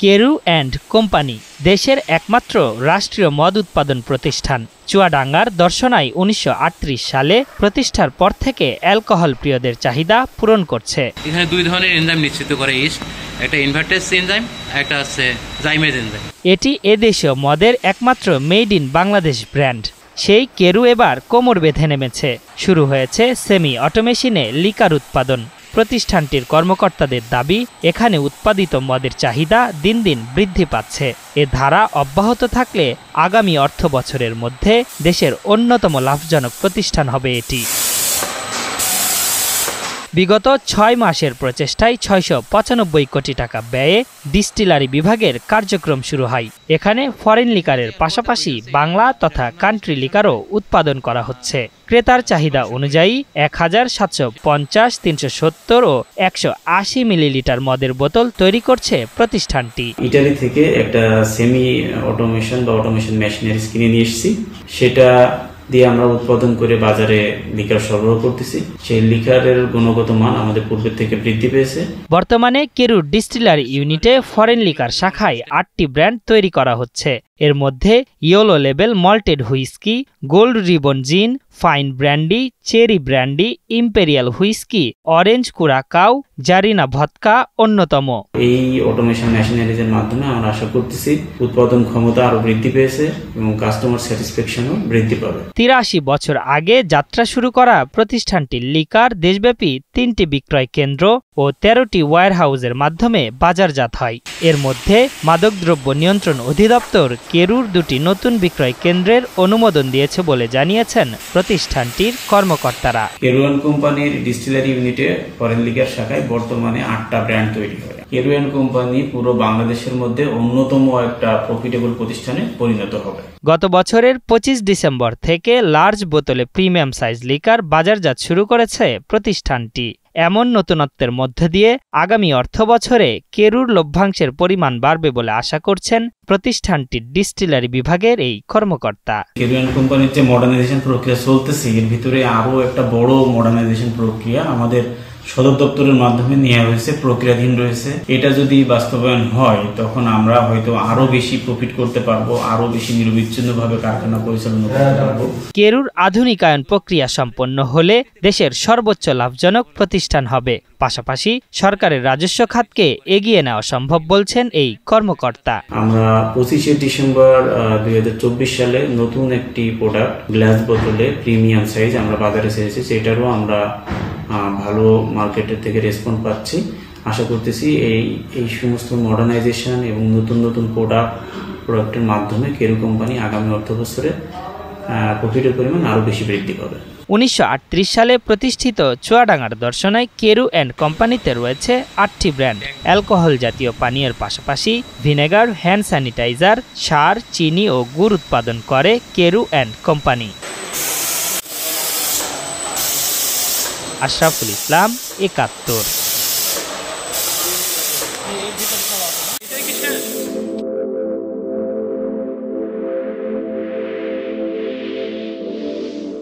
Carew and company দেশের একমাত্র রাষ্ট্রীয় মদ উৎপাদন প্রতিষ্ঠান। চুয়াডাঙ্গার দর্শনায় ১৯৩৮ সালে প্রতিষ্ঠার পর থেকে অ্যালকোহল প্রিয়দের চাহিদা পূরণ করছে। এখানে দুই ধরনের এনজাইম নিশ্চিত করে ইস্ট, একটা ইনভার্টেস এনজাইম, একটা আছে জাইমেজ এনজাইম। এটি এদেশীয় মদের একমাত্র মেড ইন বাংলাদেশ ব্র্যান্ড। সেই কেরু এবার কোমর বেঁধে নেমেছে। শুরু হয়েছে সেমি অটোমেশনে লিকার উৎপাদন। প্রতিষ্ঠানটির কর্মকর্তাদের দাবি, এখানে উৎপাদিত মদের চাহিদা দিন দিন বৃদ্ধি পাচ্ছে। এ ধারা অব্যাহত থাকলে আগামী অর্থ বছরের মধ্যে দেশের অন্যতম লাভজনক প্রতিষ্ঠান হবে এটি। বিগত ৬ মাসের প্রচেষ্টায় ৬৯৫ কোটি টাকা ব্যয়ে ডিস্টিলারি বিভাগের কার্যক্রম শুরু হয়। এখানে ফরেন লিকারের পাশাপাশি বাংলা তথা কান্ট্রি লিকারও উৎপাদন করা হচ্ছে। ক্রেতার চাহিদা অনুযায়ী ১৭৫০, ৩৭০ ও ১৮০ মিলিলিটার মদের বোতল তৈরি করছে প্রতিষ্ঠানটি। ইটালি থেকে একটা সেমি অটোমেশন বা অটোমেশন মেশিনারিজ কিনে নিয়ে এসেছি। সেটা দিয়ে আমরা উৎপাদন করে বাজারে লিকার সরবরাহ করতেছি। সেই লিকারের গুণগত মান আমাদের পূর্বের থেকে বৃদ্ধি পেয়েছে। বর্তমানে কেরু ডিস্টিলারি ইউনিটে ফরেন লিকার শাখায় ৮টি ব্র্যান্ড তৈরি করা হচ্ছে। এর মধ্যে yellow label malted whisky, gold ribbon gin, fine brandy, cherry brandy, imperial whisky, orange curacao, Zarina vodka অন্যতম। এই অটোমেশন মেশিনারিজের মাধ্যমে আমরা আশা করতেছি উৎপাদন ক্ষমতা আরো বৃদ্ধি পেয়েছে এবং কাস্টমার স্যাটিসফ্যাকশনও বৃদ্ধি পাবে। ৮৩ বছর আগে যাত্রা শুরু করা প্রতিষ্ঠানটির লিকার দেশব্যাপী ৩টি বিক্রয় কেন্দ্র ও ১৩টি ওয়্যারহাউসের মাধ্যমে বাজারজাত হয়। এর মধ্যে মাদকদ্রব্য নিয়ন্ত্রণ অধিদপ্তর কেরুর ২টি নতুন বিক্রয় কেন্দ্রের অনুমোদন দিয়েছে বলে জানিয়েছেন প্রতিষ্ঠানটির কর্মকর্তারা। কেরু অ্যান্ড কোম্পানির ডিস্টিলারি ইউনিটে ফরেন লিকার শাখায় বর্তমানে ৮টা ব্র্যান্ড তৈরি হয়। কেরু অ্যান্ড কোম্পানি পুরো বাংলাদেশের মধ্যে অন্যতম একটা প্রফিটেবল প্রতিষ্ঠানে পরিণত হবে। গত বছরের ২৫ ডিসেম্বর থেকে লার্জ বোতলে প্রিমিয়াম সাইজ লিকার বাজারজাত শুরু করেছে প্রতিষ্ঠানটি। এমন নতুনত্বের মধ্য দিয়ে আগামী অর্থ বছরে কেরুর লভ্যাংশের পরিমাণ বাড়বে বলে আশা করছেন প্রতিষ্ঠানটির ডিস্টিলারি বিভাগের এই কর্মকর্তা। কেরু অ্যান্ড কোম্পানির যে মডার্নাইজেশন প্রক্রিয়া চলতেছে, এর ভিতরে আরো একটা বড় মডার্নাইজেশন প্রক্রিয়া আমাদের সদর দপ্তরের মাধ্যমে নেওয়া হয়েছে, প্রক্রিয়াধীন রয়েছে। এটা যদি বাস্তবায়ন হয় তখন আমরা হয়তো আরো বেশি প্রফিট করতে পারবো, আরো বেশি নিরবিচ্ছিন্নভাবে কারখানা পরিচালনা করতে পারবো। কেরুর আধুনিকায়ন প্রক্রিয়া সম্পন্ন হলে দেশের সর্বোচ্চ লাভজনক প্রতিষ্ঠান হবে। পাশাপাশি সরকারের রাজস্ব খাতকে এগিয়ে নেওয়া সম্ভব বলছেন এই কর্মকর্তা। আমরা ২৫শে ডিসেম্বর ২০২৪ সালে নতুন একটি প্রোডাক্ট গ্লাস বোতলে প্রিমিয়াম সাইজ আমরা বাজারে ছেড়েছি। সেটারও আমরা ভালো মার্কেটের থেকে রেসপন্স পাচ্ছি। আশা করতেছি এই সমস্ত মডার্নাইজেশন এবং নতুন নতুন প্রোডাক্টের মাধ্যমে কেরু কোম্পানি আগামী অর্থ বছরে প্রফিটের পরিমাণ আরো বেশি বৃদ্ধি পাবে। ১৯৩৮ সালে প্রতিষ্ঠিত চুয়াডাঙ্গার দর্শনায় কেরু অ্যান্ড কোম্পানিতে রয়েছে ৮টি ব্র্যান্ড। অ্যালকোহল জাতীয় পানীয়ের পাশাপাশি ভিনেগার, হ্যান্ড স্যানিটাইজার, সার, চিনি ও গুড় উৎপাদন করে Carew and company. Ashraful Islam, ৭১।